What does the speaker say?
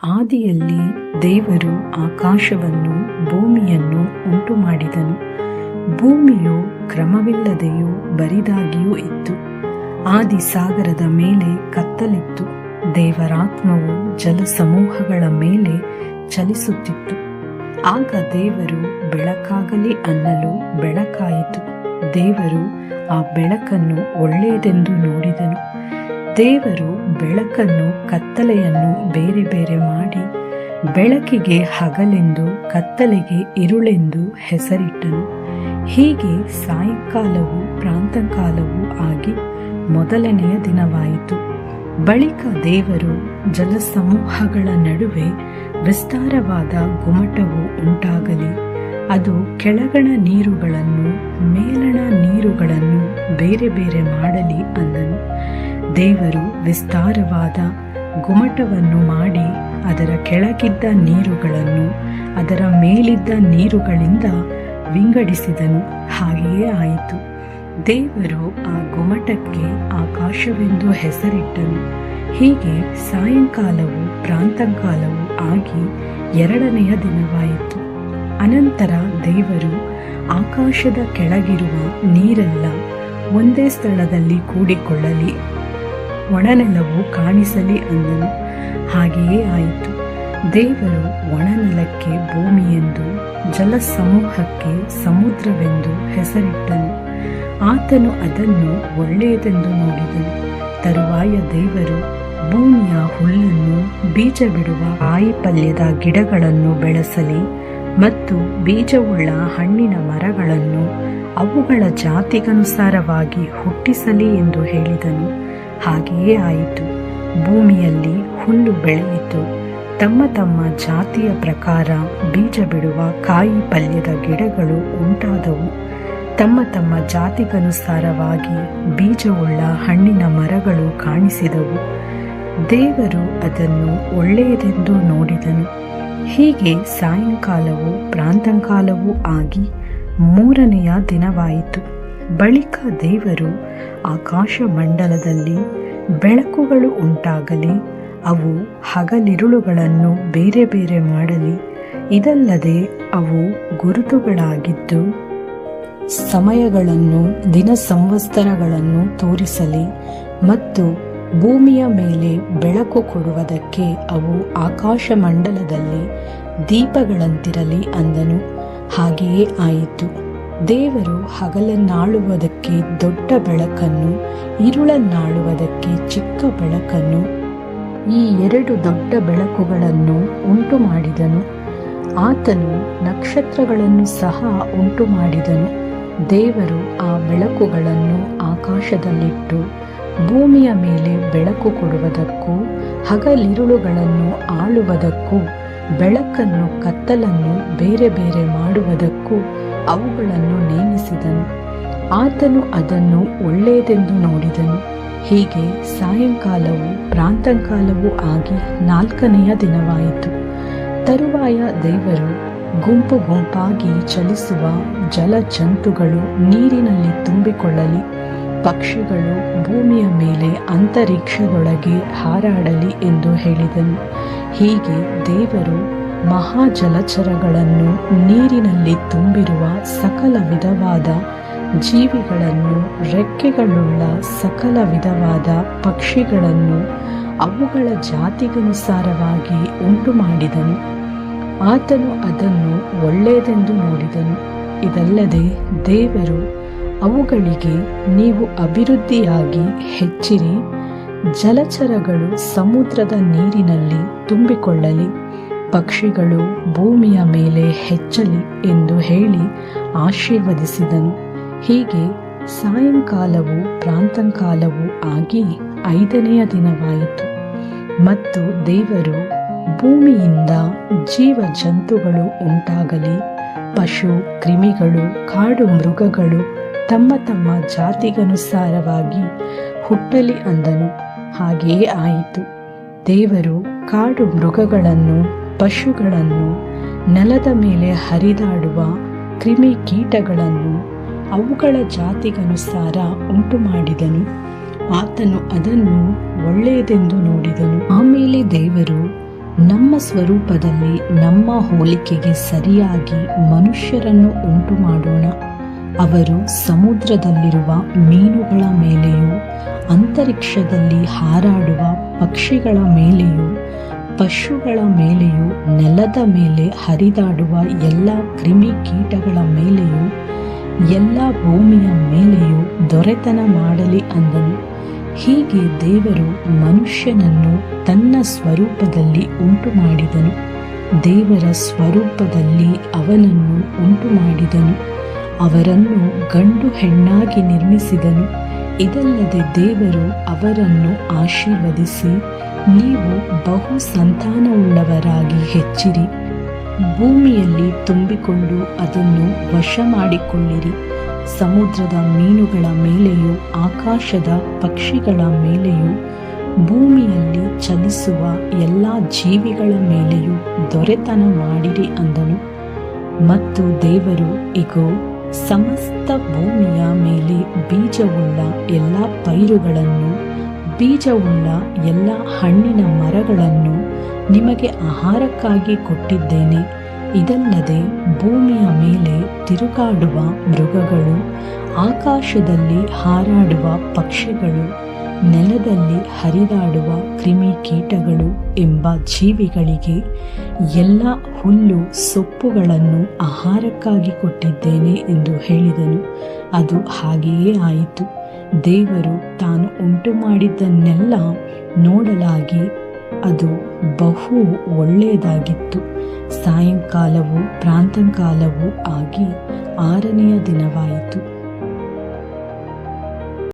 ಆದಿಯಲ್ಲಿ ದೇವರು ಆಕಾಶವನ್ನು ಭೂಮಿಯನ್ನು ಉಂಟು ಮಾಡಿದನು. ಭೂಮಿಯು ಕ್ರಮವಿಲ್ಲದೆಯೂ ಬರಿದಾಗಿಯೂ ಇತ್ತು. ಆದಿಸಾಗರದ ಮೇಲೆ ಕತ್ತಲಿತ್ತು. ದೇವರಾತ್ಮವು ಜಲಸಮೂಹಗಳ ಮೇಲೆ ಚಲಿಸುತ್ತಿತ್ತು. ಆಗ ದೇವರು ಬೆಳಕಾಗಲಿ ಅನ್ನಲು ಬೆಳಕಾಯಿತು. ದೇವರು ಆ ಬೆಳಕನ್ನು ಒಳ್ಳೆಯದೆಂದು ನೋಡಿದನು. ದೇವರು ಬೆಳಕನ್ನು ಕತ್ತಲೆಯನ್ನು ಬೇರೆ ಬೇರೆ ಮಾಡಿ ಬೆಳಕಿಗೆ ಹಗಲೆಂದು ಕತ್ತಲೆಗೆ ಇರುಳೆಂದು ಹೆಸರಿಟ್ಟನು. ಹೀಗೆ ಸಾಯಂಕಾಲವೂ ಪ್ರಾತಃಕಾಲವೂ ಆಗಿ ಮೊದಲನೆಯ ದಿನವಾಯಿತು. ಬಳಿಕ ದೇವರು ಜಲಸಮೂಹಗಳ ನಡುವೆ ವಿಸ್ತಾರವಾದ ಗುಮ್ಮಟವು ಉಂಟಾಗಲಿ, ಅದು ಕೆಳಗಣ ನೀರುಗಳನ್ನು ಮೇಲಣ ನೀರುಗಳನ್ನು ಬೇರೆ ಬೇರೆ ಮಾಡಲಿ ಅಂದನು. ದೇವರು ವಿಸ್ತಾರವಾದ ಗುಮ್ಮಟವನ್ನು ಮಾಡಿ ಅದರ ಕೆಳಗಿದ್ದ ನೀರುಗಳನ್ನು ಅದರ ಮೇಲಿದ್ದ ನೀರುಗಳಿಂದ ವಿಂಗಡಿಸಿದನು. ಹಾಗೆಯೇ ಆಯಿತು. ದೇವರು ಆ ಗುಮ್ಮಟಕ್ಕೆ ಆಕಾಶವೆಂದು ಹೆಸರಿಟ್ಟನು. ಹೀಗೆ ಸಾಯಂಕಾಲವೂ ಪ್ರಾತಃಕಾಲವೂ ಆಗಿ ಎರಡನೆಯ ದಿನವಾಯಿತು. ಅನಂತರ ದೇವರು ಆಕಾಶದ ಕೆಳಗಿರುವ ನೀರೆಲ್ಲ ಒಂದೇ ಸ್ಥಳದಲ್ಲಿ ಕೂಡಿಕೊಳ್ಳಲಿ, ಒಣನೆಲವು ಕಾಣಿಸಲಿ ಅಂದನು. ಹಾಗೆಯೇ ಆಯಿತು. ದೇವರು ಒಣನೆಲಕ್ಕೆ ಭೂಮಿಯೆಂದು ಜಲಸಮೂಹಕ್ಕೆ ಸಮುದ್ರವೆಂದು ಹೆಸರಿಟ್ಟನು. ಆತನು ಅದನ್ನು ಒಳ್ಳೆಯದೆಂದು ನೋಡಿದನು. ತರುವಾಯ ದೇವರು ಭೂಮಿಯ ಹುಲ್ಲನ್ನು, ಬೀಜ ಬಿಡುವ ಕಾಯಿಪಲ್ಯದ ಗಿಡಗಳನ್ನು ಬೆಳೆಸಲಿ ಮತ್ತು ಬೀಜವುಳ್ಳ ಹಣ್ಣಿನ ಮರಗಳನ್ನು ಅವುಗಳ ಜಾತಿಗನುಸಾರವಾಗಿ ಹುಟ್ಟಿಸಲಿ ಎಂದು ಹೇಳಿದನು. ಹಾಗೆಯೇ ಆಯಿತು. ಭೂಮಿಯಲ್ಲಿ ಹುಲ್ಲು ಬೆಳೆಯಿತು. ತಮ್ಮ ತಮ್ಮ ಜಾತಿಯ ಪ್ರಕಾರ ಬೀಜ ಬಿಡುವ ಕಾಯಿ ಪಲ್ಯದ ಗಿಡಗಳು ಉಂಟಾದವು. ತಮ್ಮ ತಮ್ಮ ಜಾತಿಗನುಸಾರವಾಗಿ ಬೀಜವುಳ್ಳ ಹಣ್ಣಿನ ಮರಗಳು ಕಾಣಿಸಿದವು. ದೇವರು ಅದನ್ನು ಒಳ್ಳೆಯದೆಂದು ನೋಡಿದನು. ಹೀಗೆ ಸಾಯಂಕಾಲವೂ ಪ್ರಾತಃಕಾಲವೂ ಆಗಿ ಮೂರನೆಯ ದಿನವಾಯಿತು. ಬಳಿಕ ದೇವರು ಆಕಾಶ ಮಂಡಲದಲ್ಲಿ ಬೆಳಕುಗಳು ಉಂಟಾಗಲಿ, ಅವು ಹಗಲಿರುಳುಗಳನ್ನು ಬೇರೆ ಬೇರೆ ಮಾಡಲಿ. ಇದಲ್ಲದೆ ಅವು ಗುರುತುಗಳಾಗಿದ್ದು ಸಮಯಗಳನ್ನು, ದಿನ ಸಂವತ್ಸರಗಳನ್ನು ತೋರಿಸಲಿ ಮತ್ತು ಭೂಮಿಯ ಮೇಲೆ ಬೆಳಕು ಕೊಡುವುದಕ್ಕೆ ಅವು ಆಕಾಶ ಮಂಡಲದಲ್ಲಿ ದೀಪಗಳಂತಿರಲಿ ಅಂದನು. ಹಾಗೆಯೇ ಆಯಿತು. ದೇವರು ಹಗಲನ್ನಾಳುವುದಕ್ಕೆ ದೊಡ್ಡ ಬೆಳಕನ್ನು, ಇರುಳನ್ನಾಳುವುದಕ್ಕೆ ಚಿಕ್ಕ ಬೆಳಕನ್ನು, ಈ ಎರಡು ದೊಡ್ಡ ಬೆಳಕುಗಳನ್ನು ಉಂಟು ಮಾಡಿದನು. ಆತನು ನಕ್ಷತ್ರಗಳನ್ನು ಸಹ ಉಂಟು ಮಾಡಿದನು. ದೇವರು ಆ ಬೆಳಕುಗಳನ್ನು ಆಕಾಶದಲ್ಲಿಟ್ಟು ಭೂಮಿಯ ಮೇಲೆ ಬೆಳಕು ಕೊಡುವುದಕ್ಕೂ ಹಗಲಿರುಳುಗಳನ್ನು ಆಳುವುದಕ್ಕೂ ಬೆಳಕನ್ನು ಕತ್ತಲನ್ನು ಬೇರೆ ಬೇರೆ ಮಾಡುವುದಕ್ಕೂ ಅವುಗಳನ್ನು ನೇಮಿಸಿದನು. ಆತನು ಅದನ್ನು ಒಳ್ಳೆಯದೆಂದು ನೋಡಿದನು. ಹೀಗೆ ಸಾಯಂಕಾಲವೂ ಪ್ರಾತಃಕಾಲವೂ ಆಗಿ ನಾಲ್ಕನೆಯ ದಿನವಾಯಿತು. ತರುವಾಯ ದೇವರು ಗುಂಪು ಗುಂಪಾಗಿ ಚಲಿಸುವ ಜಲಜಂತುಗಳು ನೀರಿನಲ್ಲಿ ತುಂಬಿಕೊಳ್ಳಲಿ, ಪಕ್ಷಿಗಳು ಭೂಮಿಯ ಮೇಲೆ ಅಂತರಿಕ್ಷದೊಳಗೆ ಹಾರಾಡಲಿ ಎಂದು ಹೇಳಿದನು. ಹೀಗೆ ದೇವರು ಮಹಾಜಲಚರಗಳನ್ನು, ನೀರಿನಲ್ಲಿ ತುಂಬಿರುವ ಸಕಲ ವಿಧವಾದ ಜೀವಿಗಳನ್ನು, ರೆಕ್ಕೆಗಳುಳ್ಳ ಸಕಲ ವಿಧವಾದ ಪಕ್ಷಿಗಳನ್ನು ಅವುಗಳ ಜಾತಿಗನುಸಾರವಾಗಿ ಉಂಟು ಮಾಡಿದನು. ಆತನು ಅದನ್ನು ಒಳ್ಳೆಯದೆಂದು ನೋಡಿದನು. ಇದಲ್ಲದೆ ದೇವರು ಅವುಗಳಿಗೆ, ನೀವು ಅಭಿವೃದ್ಧಿಯಾಗಿ ಹೆಚ್ಚಿರಿ, ಜಲಚರಗಳು ಸಮುದ್ರದ ನೀರಿನಲ್ಲಿ ತುಂಬಿಕೊಳ್ಳಲಿ, ಪಕ್ಷಿಗಳು ಭೂಮಿಯ ಮೇಲೆ ಹೆಚ್ಚಲಿ ಎಂದು ಹೇಳಿ ಆಶೀರ್ವದಿಸಿದನು. ಹೀಗೆ ಸಾಯಂಕಾಲವೂ ಪ್ರಾತಃಕಾಲವೂ ಆಗಿ ಐದನೆಯ ದಿನವಾಯಿತು. ಮತ್ತು ದೇವರು ಭೂಮಿಯಿಂದ ಜೀವ ಜಂತುಗಳು ಉಂಟಾಗಲಿ, ಪಶು ಕ್ರಿಮಿಗಳು, ಕಾಡು ಮೃಗಗಳು ತಮ್ಮ ತಮ್ಮ ಜಾತಿಗನುಸಾರವಾಗಿ ಹುಟ್ಟಲಿ ಅಂದನು. ಹಾಗೆಯೇ ಆಯಿತು. ದೇವರು ಕಾಡು ಮೃಗಗಳನ್ನು, ಪಶುಗಳನ್ನು, ನೆಲದ ಮೇಲೆ ಹರಿದಾಡುವ ಕ್ರಿಮಿ ಕೀಟಗಳನ್ನು ಅವುಗಳ ಜಾತಿಗನುಸಾರ ಉಂಟು ಮಾಡಿದನು. ಆತನು ಅದನ್ನು ಒಳ್ಳೆಯದೆಂದು ನೋಡಿದನು. ಆಮೇಲೆ ದೇವರು ನಮ್ಮ ಸ್ವರೂಪದಲ್ಲಿ ನಮ್ಮ ಹೋಲಿಕೆಗೆ ಸರಿಯಾಗಿ ಮನುಷ್ಯರನ್ನು ಉಂಟು ಮಾಡೋಣ. ಅವರು ಸಮುದ್ರದಲ್ಲಿರುವ ಮೀನುಗಳ ಮೇಲೆಯೂ ಅಂತರಿಕ್ಷದಲ್ಲಿ ಹಾರಾಡುವ ಪಕ್ಷಿಗಳ ಮೇಲೆಯೂ ಪಶುಗಳ ಮೇಲೆಯೂ ನೆಲದ ಮೇಲೆ ಹರಿದಾಡುವ ಎಲ್ಲ ಕ್ರಿಮಿಕೀಟಗಳ ಮೇಲೆಯೂ ಎಲ್ಲ ಭೂಮಿಯ ಮೇಲೆಯೂ ದೊರೆತನ ಮಾಡಲಿ ಅಂದನು. ಹೀಗೆ ದೇವರು ಮನುಷ್ಯನನ್ನು ತನ್ನ ಸ್ವರೂಪದಲ್ಲಿ ಉಂಟು ಮಾಡಿದನು. ದೇವರ ಸ್ವರೂಪದಲ್ಲಿ ಅವನನ್ನು ಉಂಟು ಮಾಡಿದನು. ಅವರನ್ನು ಗಂಡು ಹೆಣ್ಣಾಗಿ ನಿರ್ಮಿಸಿದನು. ಇದಲ್ಲದೆ ದೇವರು ಅವರನ್ನು ಆಶೀರ್ವದಿಸಿ, ನೀವು ಬಹು ಸಂತಾನವುಳ್ಳವರಾಗಿ ಹೆಚ್ಚಿರಿ, ಭೂಮಿಯಲ್ಲಿ ತುಂಬಿಕೊಂಡು ಅದನ್ನು ವಶ ಮಾಡಿಕೊಳ್ಳಿರಿ, ಸಮುದ್ರದ ಮೀನುಗಳ ಮೇಲೆಯೂ ಆಕಾಶದ ಪಕ್ಷಿಗಳ ಮೇಲೆಯೂ ಭೂಮಿಯಲ್ಲಿ ಚಲಿಸುವ ಎಲ್ಲ ಜೀವಿಗಳ ಮೇಲೆಯೂ ದೊರೆತನ ಮಾಡಿರಿ ಅಂದನು. ಮತ್ತು ದೇವರು, ಇಗೋ, ಸಮಸ್ತ ಭೂಮಿಯ ಮೇಲೆ ಬೀಜವುಳ್ಳ ಎಲ್ಲ ಪೈರುಗಳನ್ನು, ಬೀಜವುಳ್ಳ ಎಲ್ಲ ಹಣ್ಣಿನ ಮರಗಳನ್ನು ನಿಮಗೆ ಆಹಾರಕ್ಕಾಗಿ ಕೊಟ್ಟಿದ್ದೇನೆ. ಇದಲ್ಲದೆ ಭೂಮಿಯ ಮೇಲೆ ತಿರುಗಾಡುವ ಮೃಗಗಳು, ಆಕಾಶದಲ್ಲಿ ಹಾರಾಡುವ ಪಕ್ಷಿಗಳು, ನೆಲದಲ್ಲಿ ಹರಿದಾಡುವ ಕ್ರಿಮಿಕೀಟಗಳು ಎಂಬ ಜೀವಿಗಳಿಗೆ ಎಲ್ಲ ಹುಲ್ಲು ಸೊಪ್ಪುಗಳನ್ನು ಆಹಾರಕ್ಕಾಗಿ ಕೊಟ್ಟಿದ್ದೇನೆ ಎಂದು ಹೇಳಿದನು. ಅದು ಹಾಗೆಯೇ ಆಯಿತು. ದೇವರು ತಾನು ಉಂಟು ಮಾಡಿದ್ದನ್ನೆಲ್ಲ ನೋಡಲಾಗಿ ಅದು ಬಹು ಒಳ್ಳೆಯದಾಗಿತ್ತು. ಸಾಯಂಕಾಲವೂ ಪ್ರಾತಃಕಾಲವೂ ಆಗಿ 6ನೆಯ ದಿನವಾಯಿತು.